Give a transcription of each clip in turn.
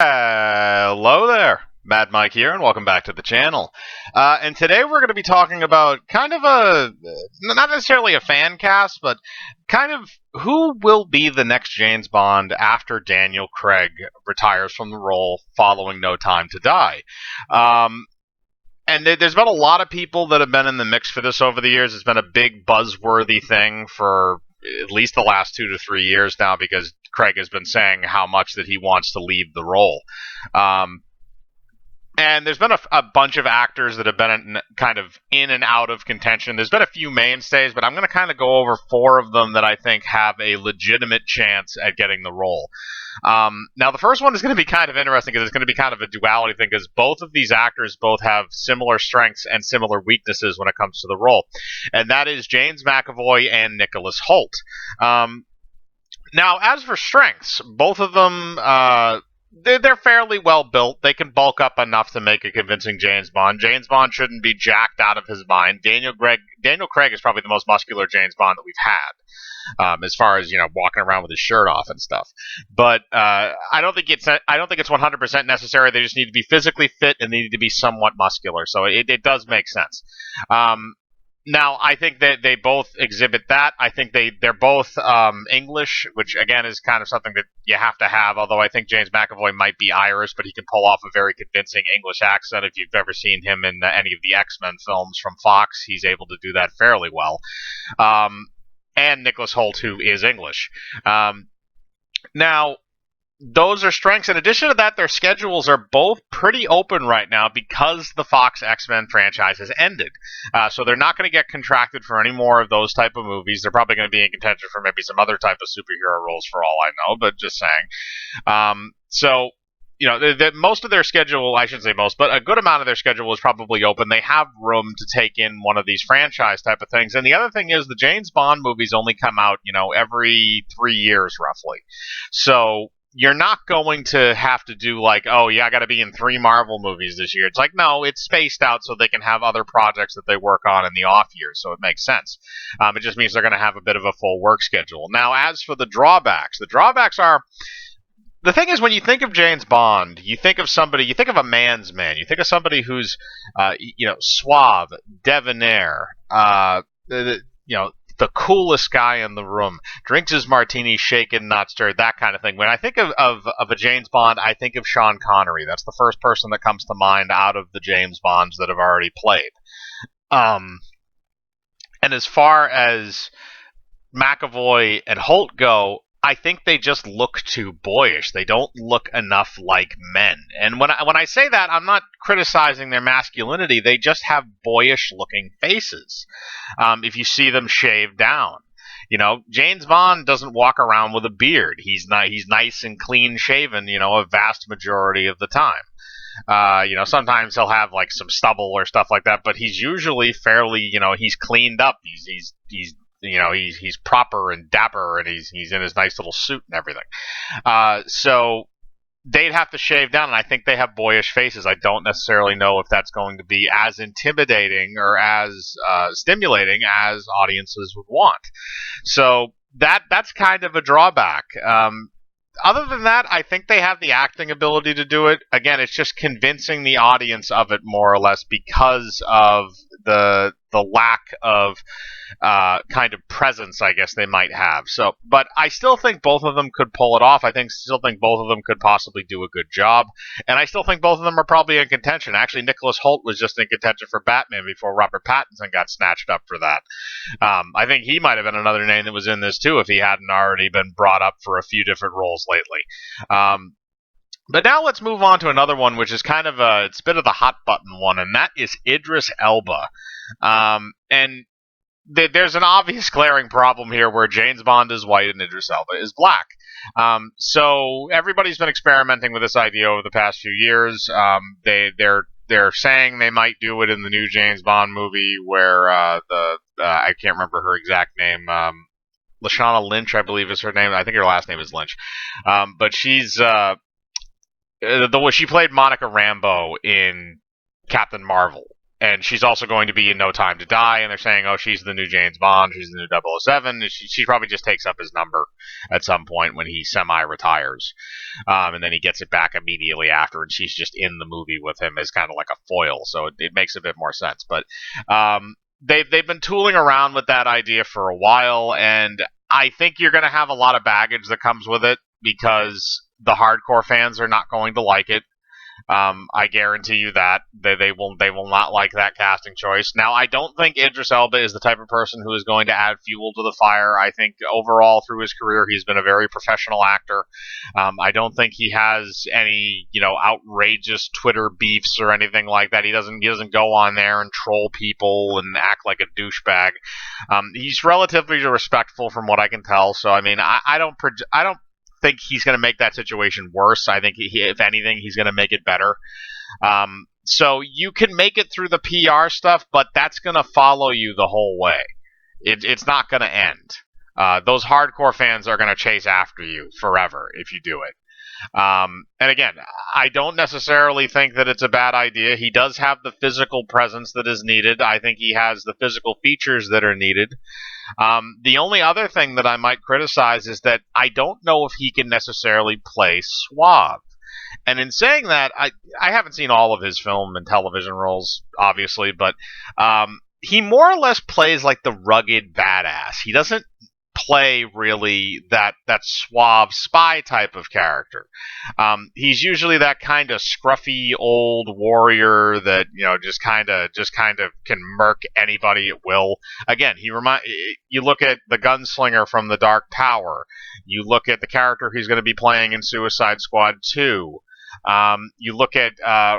Hello there, Mad Mike here, and welcome back to the channel. And today we're going to be talking about kind of not necessarily a fan cast, but kind of who will be the next James Bond after Daniel Craig retires from the role following No Time to Die. And there's been a lot of people that have been in the mix for this over the years. It's been a big buzzworthy thing for at least the last 2 to 3 years now, because Craig has been saying how much that he wants to leave the role. And there's been a bunch of actors that have been kind of in and out of contention. There's been a few mainstays, but I'm going to kind of go over four of them that I think have a legitimate chance at getting the role. Now, the first one is going to be kind of interesting because it's going to be kind of a duality thing, because both of these actors both have similar strengths and similar weaknesses when it comes to the role. And that is James McAvoy and Nicholas Hoult. Now, as for strengths, both of them, they're fairly well built. They can bulk up enough to make a convincing James Bond. James Bond shouldn't be jacked out of his mind. Daniel Craig is probably the most muscular James Bond that we've had, as far as walking around with his shirt off and stuff. But I don't think it's 100% necessary. They just need to be physically fit and they need to be somewhat muscular. So it does make sense. Now, I think that they both exhibit that. I think they're both English, which, again, is kind of something that you have to have, although I think James McAvoy might be Irish, but he can pull off a very convincing English accent. If you've ever seen him in any of the X-Men films from Fox, he's able to do that fairly well. And Nicholas Hoult, who is English. Now, those are strengths. In addition to that, their schedules are both pretty open right now because the Fox X-Men franchise has ended. So they're not going to get contracted for any more of those type of movies. They're probably going to be in contention for maybe some other type of superhero roles for all I know, but just saying. So, most of their schedule, I shouldn't say most, but a good amount of their schedule is probably open. They have room to take in one of these franchise type of things. And the other thing is the James Bond movies only come out, every 3 years roughly. So you're not going to have to do like, oh, yeah, I got to be in 3 Marvel movies this year. It's like, no, it's spaced out so they can have other projects that they work on in the off years, so it makes sense. It just means they're going to have a bit of a full work schedule. Now, as for the drawbacks are, the thing is, when you think of James Bond, you think of a man's man. You think of somebody who's, suave, debonair, the coolest guy in the room, drinks his martini shaken, not stirred, that kind of thing. When I think of a James Bond, I think of Sean Connery. That's the first person that comes to mind out of the James Bonds that have already played. And as far as McAvoy and Holt go, I think they just look too boyish. They don't look enough like men. And when I say that, I'm not criticizing their masculinity. They just have boyish-looking faces. If you see them shaved down. James Bond doesn't walk around with a beard. He's nice and clean-shaven, a vast majority of the time. Sometimes he'll have like some stubble or stuff like that, but he's usually fairly, he's cleaned up. He's proper and dapper, and he's in his nice little suit and everything. So they'd have to shave down, and I think they have boyish faces. I don't necessarily know if that's going to be as intimidating or as stimulating as audiences would want. So that's kind of a drawback. Other than that, I think they have the acting ability to do it. Again, it's just convincing the audience of it more or less because of the lack of kind of presence, I guess, they might have. So, but I still think both of them could pull it off. Still think both of them could possibly do a good job. And I still think both of them are probably in contention. Actually, Nicholas Hoult was just in contention for Batman before Robert Pattinson got snatched up for that. I think he might have been another name that was in this too if he hadn't already been brought up for a few different roles lately. But now let's move on to another one, which is kind of it's a bit of the hot button one, and that is Idris Elba. And there's an obvious glaring problem here where James Bond is white and Idris Elba is black. So everybody's been experimenting with this idea over the past few years. They're saying they might do it in the new James Bond movie where I can't remember her exact name. Lashana Lynch, I believe, is her name. I think her last name is Lynch. But she's she played Monica Rambeau in Captain Marvel. And she's also going to be in No Time to Die, and they're saying, oh, she's the new James Bond, she's the new 007. She probably just takes up his number at some point when he semi-retires. And then he gets it back immediately after, and she's just in the movie with him as kind of like a foil, so it makes a bit more sense. But they've been tooling around with that idea for a while, and I think you're going to have a lot of baggage that comes with it, because the hardcore fans are not going to like it. I guarantee you that they will not like that casting choice. Now, I don't think Idris Elba is the type of person who is going to add fuel to the fire. I think overall through his career, he's been a very professional actor. I don't think he has any outrageous Twitter beefs or anything like that. He doesn't go on there and troll people and act like a douchebag. He's relatively respectful from what I can tell. So I mean, I don't think he's going to make that situation worse. I think if anything, he's going to make it better. So you can make it through the PR stuff, but that's going to follow you the whole way. It's not going to end. Those hardcore fans are going to chase after you forever if you do it. And again, I don't necessarily think that it's a bad idea. He does have the physical presence that is needed. I think he has the physical features that are needed. The only other thing that I might criticize is that I don't know if he can necessarily play suave. And in saying that, I haven't seen all of his film and television roles, obviously, but he more or less plays like the rugged badass. He doesn't play really that suave spy type of character. He's usually that kind of scruffy old warrior that just kind of can murk anybody at will. Again, you look at the gunslinger from The Dark Tower. You look at the character he's going to be playing in Suicide Squad 2. You look at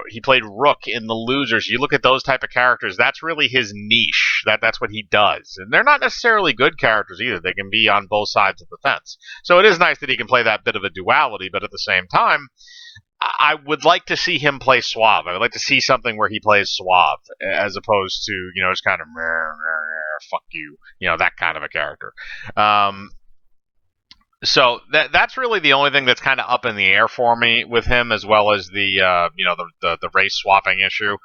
he played Rook in The Losers. You look at those type of characters. That's really his niche. That's what he does, and they're not necessarily good characters either. They can be on both sides of the fence. So it is nice that he can play that bit of a duality. But at the same time, I would like to see him play suave. I would like to see something where he plays suave, as opposed to just kind of fuck you, that kind of a character. So that's really the only thing that's kind of up in the air for me with him, as well as the race swapping issue.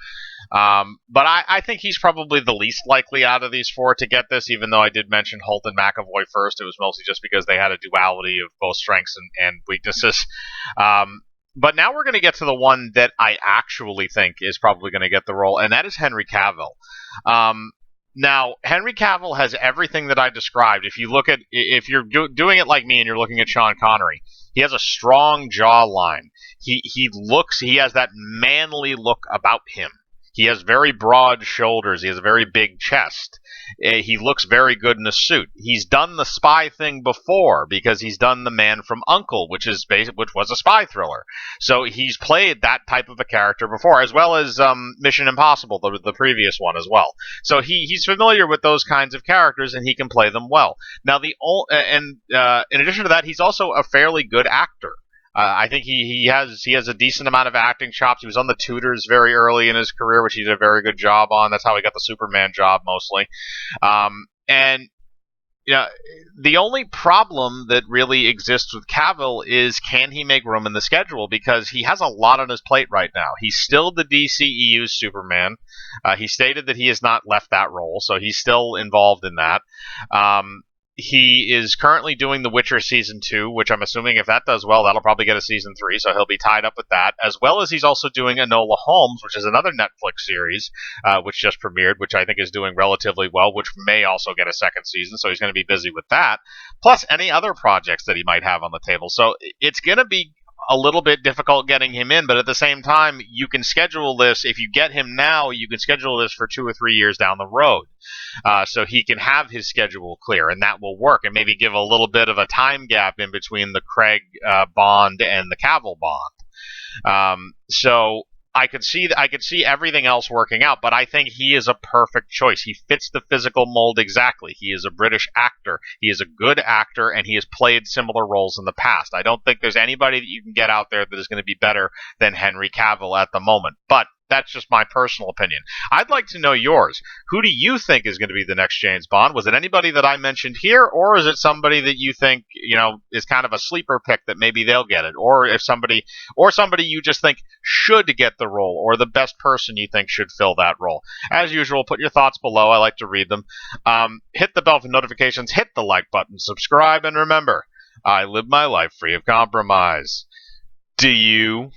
But I think he's probably the least likely out of these four to get this, even though I did mention Holt and McAvoy first. It was mostly just because they had a duality of both strengths and weaknesses. But now we're going to get to the one that I actually think is probably going to get the role, and that is Henry Cavill. Now, Henry Cavill has everything that I described. If you're doing it like me and you're looking at Sean Connery, he has a strong jawline. He has that manly look about him. He has very broad shoulders. He has a very big chest. He looks very good in a suit. He's done the spy thing before because he's done The Man from U.N.C.L.E., which was a spy thriller. So he's played that type of a character before, as well as Mission Impossible, the previous one as well. So he's familiar with those kinds of characters, and he can play them well. Now, in addition to that, he's also a fairly good actor. I think he has a decent amount of acting chops. He was on The Tudors very early in his career, which he did a very good job on. That's how he got the Superman job mostly. And the only problem that really exists with Cavill is, can he make room in the schedule? Because he has a lot on his plate right now. He's still the DCEU's Superman. He stated that he has not left that role, so he's still involved in that. He is currently doing The Witcher Season 2, which I'm assuming if that does well, that'll probably get a Season 3, so he'll be tied up with that, as well as he's also doing Enola Holmes, which is another Netflix series, which just premiered, which I think is doing relatively well, which may also get a second season, so he's going to be busy with that, plus any other projects that he might have on the table. So it's going to be a little bit difficult getting him in, but at the same time, you can schedule this. If you get him now, you can schedule this for 2 or 3 years down the road, so he can have his schedule clear, and that will work, and maybe give a little bit of a time gap in between the Craig Bond and the Cavill Bond. So I could see everything else working out, but I think he is a perfect choice. He fits the physical mold exactly. He is a British actor. He is a good actor, and he has played similar roles in the past. I don't think there's anybody that you can get out there that is going to be better than Henry Cavill at the moment. But That's just my personal opinion. I'd like to know yours. Who do you think is going to be the next James Bond? Was it anybody that I mentioned here, or is it somebody that you think, is kind of a sleeper pick that maybe they'll get it, or somebody you just think should get the role, or the best person you think should fill that role? As usual, put your thoughts below. I like to read them. Hit the bell for notifications, hit the like button, subscribe, and remember, I live my life free of compromise. Do you?